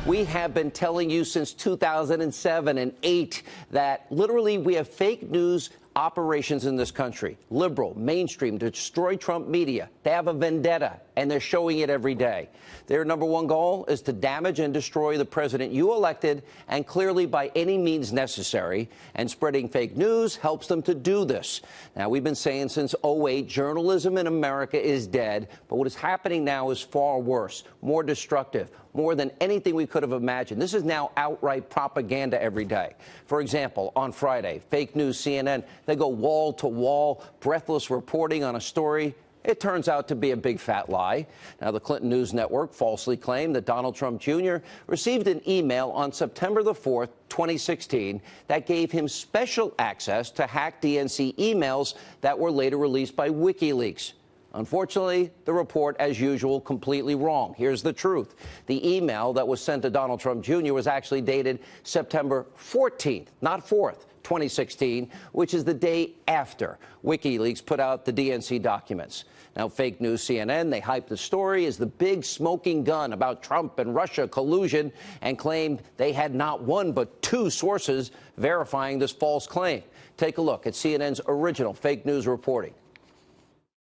We have been telling you since 2007 and 8 that literally we have fake news operations in this country, liberal, mainstream, to destroy Trump media. They have a vendetta, and they're showing it every day. Their number one goal is to damage and destroy the president you elected, and clearly by any means necessary. And spreading fake news helps them to do this. Now, we've been saying since 2008, journalism in America is dead. But what is happening now is far worse, more destructive, more than anything we could have imagined. This is now outright propaganda every day. For example, on Friday, fake news CNN, they go wall to wall, breathless reporting on a story. It turns out to be a big fat lie. Now, the Clinton News Network falsely claimed that Donald Trump Jr. received an email on September the 4th, 2016, that gave him special access to hacked DNC emails that were later released by WikiLeaks. Unfortunately, the report, as usual, completely wrong. Here's the truth. The email that was sent to Donald Trump Jr. was actually dated September 14th, not 4th, 2016, which is the day after WikiLeaks put out the DNC documents. Now, fake news CNN, they hyped the story as the big smoking gun about Trump and Russia collusion and claimed they had not one but two sources verifying this false claim. Take a look at CNN's original fake news reporting.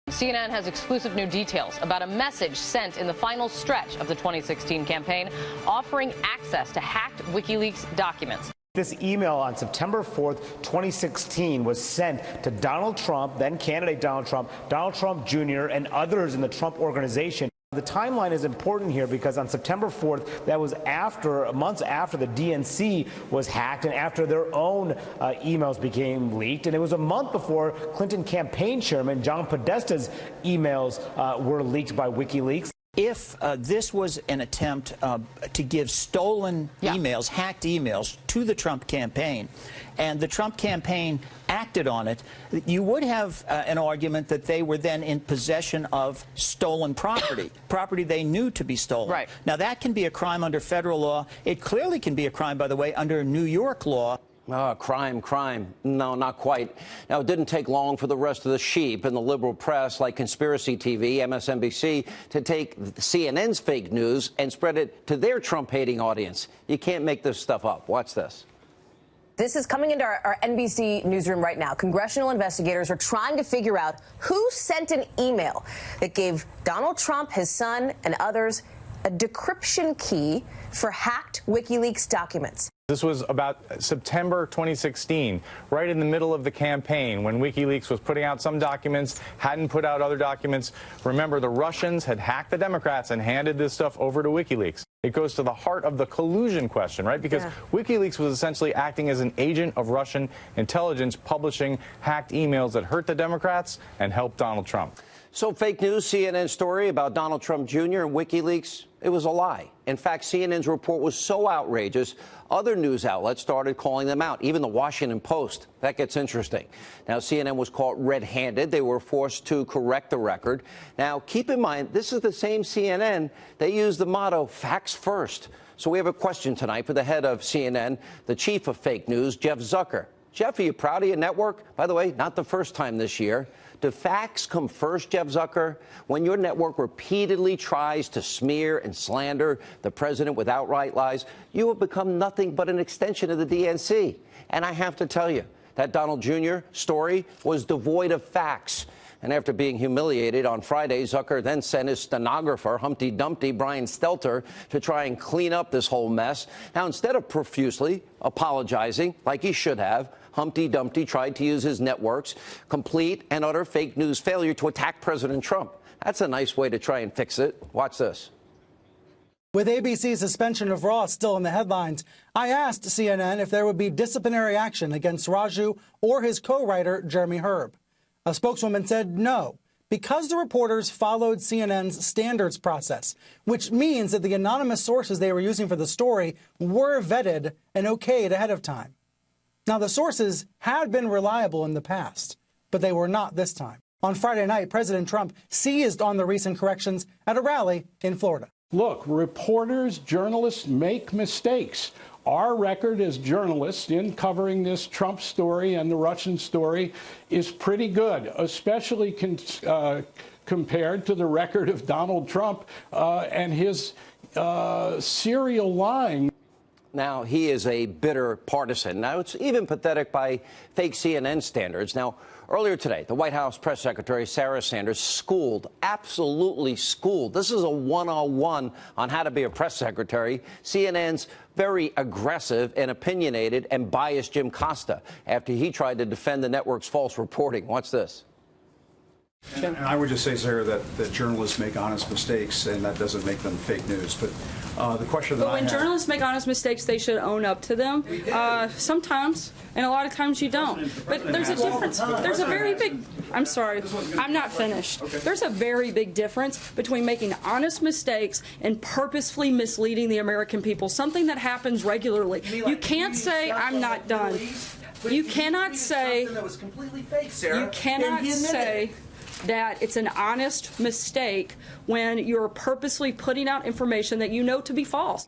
CNN has exclusive new details about a message sent in the final stretch of the 2016 campaign offering access to hacked WikiLeaks documents. This email on September 4th, 2016 was sent to Donald Trump, then candidate Donald Trump Jr., and others in the Trump organization. The timeline is important here because on September 4th, that was months after the DNC was hacked and after their own emails became leaked. And it was a month before Clinton campaign chairman John Podesta's emails were leaked by WikiLeaks. If this was an attempt to give stolen emails, hacked emails to the Trump campaign, and the Trump campaign acted on it, you would have an argument that they were then in possession of stolen property, property they knew to be stolen. Right. Now, that can be a crime under federal law. It clearly can be a crime, by the way, under New York law. Crime. No, not quite. Now, it didn't take long for the rest of the sheep in the liberal press, like Conspiracy TV, MSNBC, to take CNN's fake news and spread it to their Trump-hating audience. You can't make this stuff up. Watch this. This is coming into our NBC newsroom right now. Congressional investigators are trying to figure out who sent an email that gave Donald Trump, his son, and others a decryption key for hacked WikiLeaks documents. This was about September 2016, right in the middle of the campaign, when WikiLeaks was putting out some documents, hadn't put out other documents. Remember, the Russians had hacked the Democrats and handed this stuff over to WikiLeaks. It goes to the heart of the collusion question, right? Because WikiLeaks was essentially acting as an agent of Russian intelligence, publishing hacked emails that hurt the Democrats and helped Donald Trump. So fake news CNN story about Donald Trump Jr. and WikiLeaks, it was a lie. In fact, CNN's report was so outrageous, other news outlets started calling them out, even the Washington Post. That gets interesting. Now, CNN was caught red-handed. They were forced to correct the record. Now, keep in mind, this is the same CNN. They use the motto, facts first. So we have a question tonight for the head of CNN, the chief of fake news, Jeff Zucker. Jeff, are you proud of your network? By the way, not the first time this year. Do facts come first, Jeff Zucker? When your network repeatedly tries to smear and slander the president with outright lies, you have become nothing but an extension of the DNC. And I have to tell you, that Donald Jr. story was devoid of facts. And after being humiliated on Friday, Zucker then sent his stenographer, Humpty Dumpty, Brian Stelter, to try and clean up this whole mess. Now, instead of profusely apologizing, like he should have, Humpty Dumpty tried to use his network's complete and utter fake news failure to attack President Trump. That's a nice way to try and fix it. Watch this. With ABC's suspension of Ross still in the headlines, I asked CNN if there would be disciplinary action against Raju or his co-writer, Jeremy Herb. A spokeswoman said no, because the reporters followed CNN's standards process, which means that the anonymous sources they were using for the story were vetted and okayed ahead of time. Now, the sources had been reliable in the past, but they were not this time. On Friday night, President Trump seized on the recent corrections at a rally in Florida. Look, reporters, journalists make mistakes. Our record as journalists in covering this Trump story and the Russian story is pretty good, especially compared to the record of Donald Trump and his serial lying. Now, he is a bitter partisan. Now, it's even pathetic by fake CNN standards. Now, earlier today, the White House press secretary, Sarah Sanders, absolutely schooled. This is a one-on-one on how to be a press secretary. CNN's very aggressive and opinionated and biased Jim Costa after he tried to defend the network's false reporting. Watch this. And I would just say, Sarah, that journalists make honest mistakes, and that doesn't make them fake news. But the question that when journalists make honest mistakes, they should own up to them. Sometimes, and a lot of times you don't. But there's a difference. There's a very big. I'm sorry, I'm not finished. There's a very big difference between making honest mistakes and purposefully misleading the American people. Something that happens regularly. You can't say I'm not done. You cannot say. You cannot say that it's an honest mistake when you're purposely putting out information that you know to be false.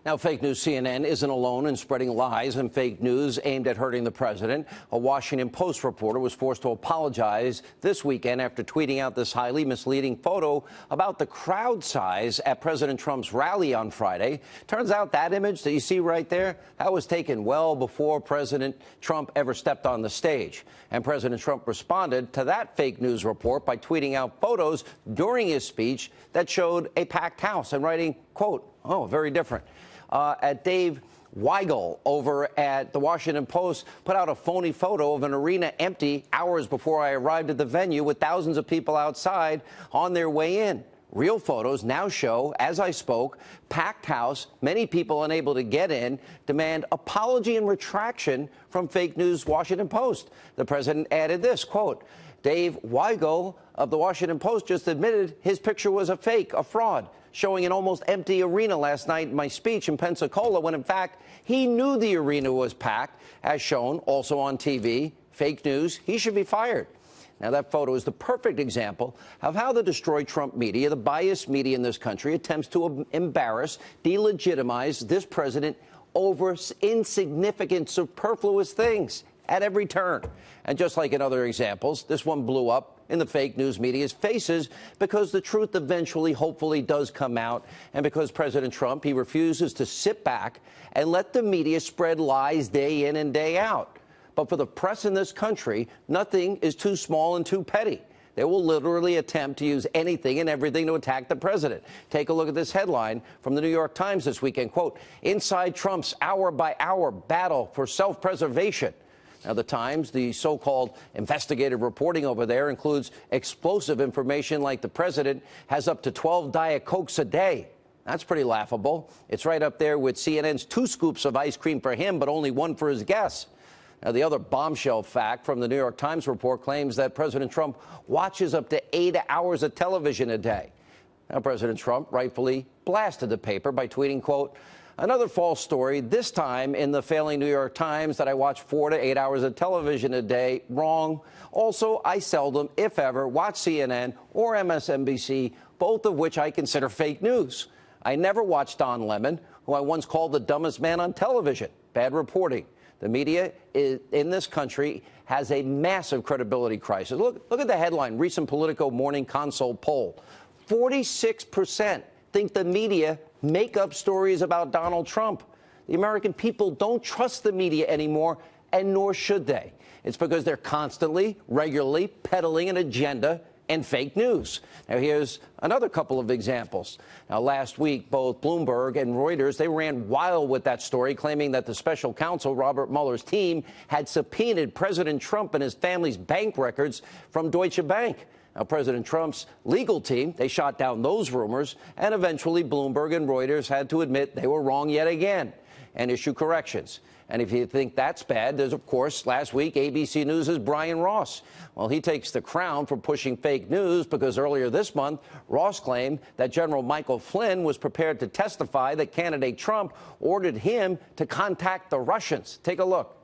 Now, fake news CNN isn't alone in spreading lies and fake news aimed at hurting the president. A Washington Post reporter was forced to apologize this weekend after tweeting out this highly misleading photo about the crowd size at President Trump's rally on Friday. Turns out that image that you see right there, that was taken well before President Trump ever stepped on the stage. And President Trump responded to that fake news report by tweeting out photos during his speech that showed a packed house and writing, quote, "Oh, very different." At Dave Weigel over at the Washington Post put out a phony photo of an arena empty hours before I arrived at the venue with thousands of people outside on their way in. Real photos now show, as I spoke, packed house, many people unable to get in, demand apology and retraction from fake news Washington Post. The president added this, quote, "Dave Weigel of the Washington Post just admitted his picture was a fake, a fraud, showing an almost empty arena last night in my speech in Pensacola, when in fact he knew the arena was packed, as shown also on TV. Fake news. He should be fired." Now, that photo is the perfect example of how the Destroy Trump media, the biased media in this country, attempts to embarrass, delegitimize this president over insignificant, superfluous things at every turn. And just like in other examples, this one blew up in the fake news media's faces because the truth eventually, hopefully, does come out. And because President Trump, he refuses to sit back and let the media spread lies day in and day out. But for the press in this country, nothing is too small and too petty. They will literally attempt to use anything and everything to attack the president. Take a look at this headline from the New York Times this weekend. Quote, "Inside Trump's hour-by-hour battle for self-preservation." Now, the Times, the so-called investigative reporting over there, includes explosive information like the president has up to 12 Diet Cokes a day. That's pretty laughable. It's right up there with CNN's 2 scoops of ice cream for him, but only 1 for his guests. Now, the other bombshell fact from the New York Times report claims that President Trump watches up to 8 hours of television a day. Now, President Trump rightfully blasted the paper by tweeting, quote, "Another false story, this time in the failing New York Times, that I watch 4 to 8 hours of television a day. Wrong. Also, I seldom, if ever, watch CNN or MSNBC, both of which I consider fake news. I never watched Don Lemon, who I once called the dumbest man on television. Bad reporting. The media in this country has a massive credibility crisis." Look at the headline, recent Politico Morning Consult poll. 46% think the media make up stories about Donald Trump. The American people don't trust the media anymore, and nor should they. It's because they're constantly, regularly peddling an agenda and fake news. Now, here's another couple of examples. Now, last week, both Bloomberg and Reuters, they ran wild with that story, claiming that the special counsel, Robert Mueller's team, had subpoenaed President Trump and his family's bank records from Deutsche Bank. Now, President Trump's legal team, they shot down those rumors, and eventually Bloomberg and Reuters had to admit they were wrong yet again and issue corrections. And if you think that's bad, there's, of course, last week, ABC News' Brian Ross. Well, he takes the crown for pushing fake news because earlier this month, Ross claimed that General Michael Flynn was prepared to testify that candidate Trump ordered him to contact the Russians. Take a look.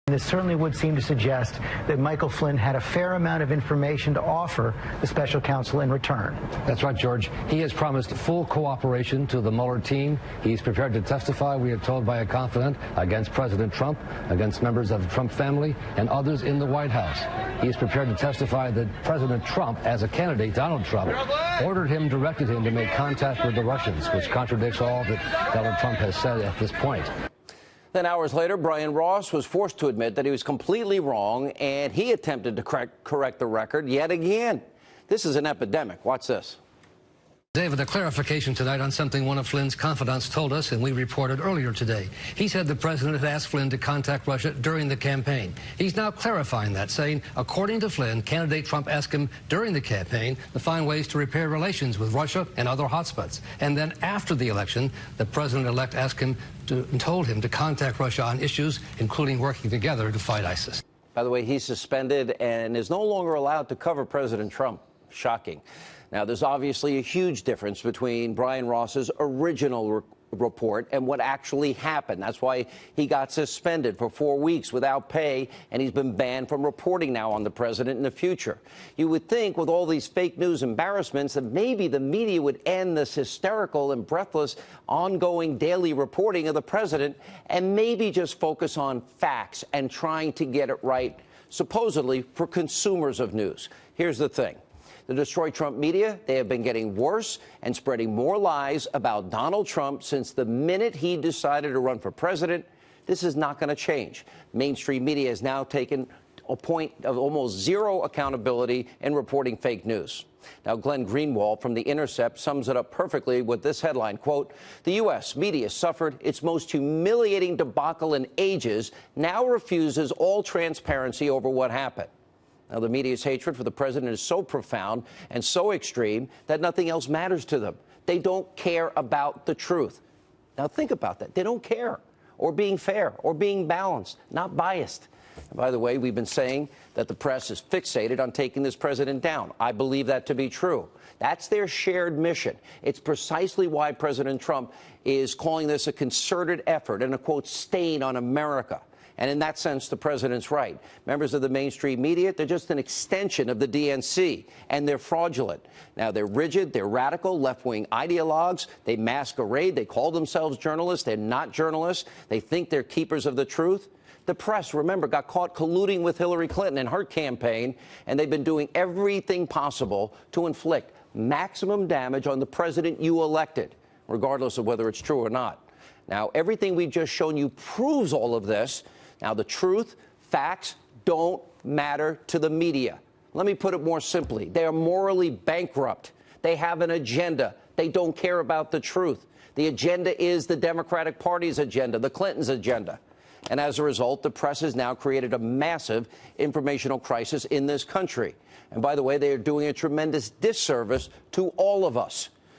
The this certainly would seem to suggest that Michael Flynn had a fair amount of information to offer the special counsel in return. That's right, George. He has promised full cooperation to the Mueller team. He's prepared to testify, we are told by a confidant, against President Trump, against members of the Trump family, and others in the White House. He is prepared to testify that President Trump, as a candidate, Donald Trump, directed him to make contact with the Russians, which contradicts all that Donald Trump has said at this point. Then hours later, Brian Ross was forced to admit that he was completely wrong, and he attempted to correct the record yet again. This is an epidemic. Watch this. David, a clarification tonight on something one of Flynn's confidants told us, and we reported earlier today. He said the president had asked Flynn to contact Russia during the campaign. He's now clarifying that, saying, according to Flynn, candidate Trump asked him during the campaign to find ways to repair relations with Russia and other hotspots. And then after the election, the president-elect asked him and told him to contact Russia on issues, including working together to fight ISIS. By the way, he's suspended and is no longer allowed to cover President Trump. Shocking. Now, there's obviously a huge difference between Brian Ross's original report and what actually happened. That's why he got suspended for 4 weeks without pay, and he's been banned from reporting now on the president in the future. You would think with all these fake news embarrassments that maybe the media would end this hysterical and breathless ongoing daily reporting of the president and maybe just focus on facts and trying to get it right, supposedly for consumers of news. Here's the thing. The Destroy Trump media, they have been getting worse and spreading more lies about Donald Trump since the minute he decided to run for president. This is not going to change. Mainstream media has now taken a point of almost zero accountability in reporting fake news. Now, Glenn Greenwald from The Intercept sums it up perfectly with this headline, quote, the U.S. media suffered its most humiliating debacle in ages, now refuses all transparency over what happened. Now, the media's hatred for the president is so profound and so extreme that nothing else matters to them. They don't care about the truth. Now, think about that. They don't care, or being fair, or being balanced, not biased. And by the way, we've been saying that the press is fixated on taking this president down. I believe that to be true. That's their shared mission. It's precisely why President Trump is calling this a concerted effort and a, quote, stain on America. And in that sense, the president's right. Members of the mainstream media, they're just an extension of the DNC, and they're fraudulent. Now, they're rigid, they're radical, left-wing ideologues. They masquerade. They call themselves journalists. They're not journalists. They think they're keepers of the truth. The press, remember, got caught colluding with Hillary Clinton in her campaign, and they've been doing everything possible to inflict maximum damage on the president you elected, regardless of whether it's true or not. Now, everything we've just shown you proves all of this. Now, the truth, facts don't matter to the media. Let me put it more simply. They are morally bankrupt. They have an agenda. They don't care about the truth. The agenda is the Democratic Party's agenda, the Clintons' agenda. And as a result, the press has now created a massive informational crisis in this country. And by the way, they are doing a tremendous disservice to all of us.